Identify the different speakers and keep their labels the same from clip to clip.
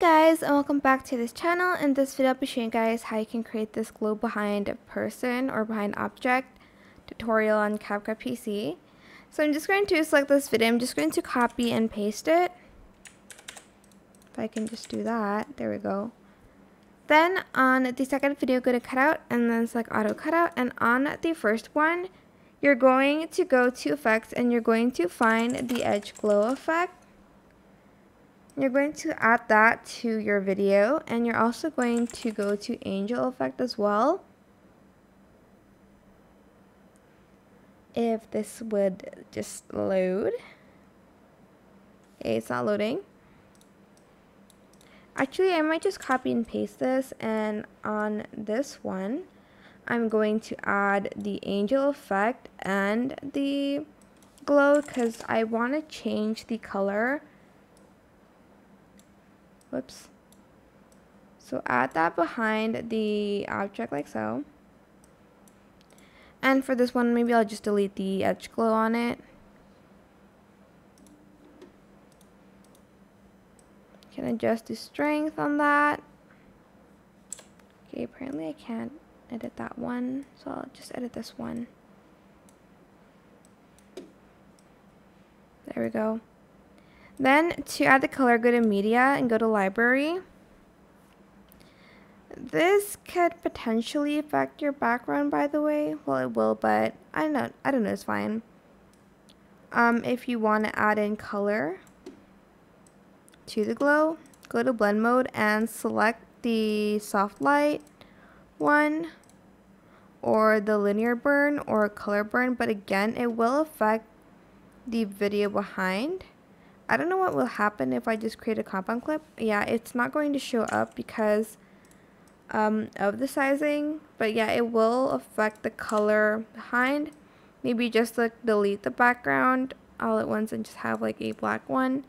Speaker 1: Guys, and welcome back to this channel. In this video I'll be showing you guys how you can create this glow behind person or behind object tutorial on CapCut PC. So I'm just going to select this video. I'm just going to copy and paste it. If I can just do that, there we go. Then on the second video, go to cutout and then select auto cutout, and on the first one you're going to go to effects and you're going to find the edge glow effect. You're going to add that to your video, and you're also going to go to angel effect as well. If this would just load. Okay, it's not loading. Actually, I might just copy and paste this, and on this one I'm going to add the angel effect and the glow because I want to change the color. Whoops. So add that behind the object like so. And for this one, maybe I'll just delete the edge glow on it. Can adjust the strength on that. Okay, apparently I can't edit that one, so I'll just edit this one. There we go. Then to add the color, go to media and go to library. This could potentially affect your background, by the way. Well, it will, but I don't know, it's fine. If you want to add in color to the glow, go to blend mode and select the soft light one or the linear burn or color burn, but again, it will affect the video behind. I don't know what will happen if I just create a compound clip. Yeah, it's not going to show up because of the sizing, but yeah, it will affect the color behind. Maybe just like delete the background all at once and just have like a black one.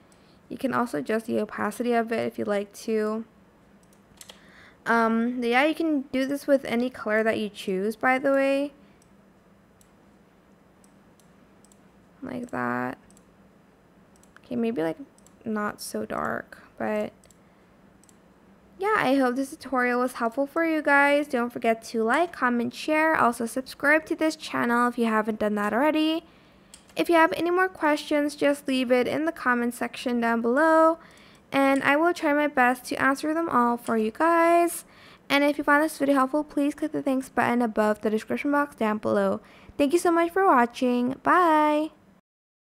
Speaker 1: You can also adjust the opacity of it if you like to. Yeah, you can do this with any color that you choose, by the way. Like that. Okay, maybe like not so dark, but yeah, I hope this tutorial was helpful for you guys. Don't forget to like, comment, share. Also subscribe to this channel if you haven't done that already. If you have any more questions, just leave it in the comment section down below, and I will try my best to answer them all for you guys. And if you found this video helpful, please click the thanks button above the description box down below. Thank you so much for watching. Bye!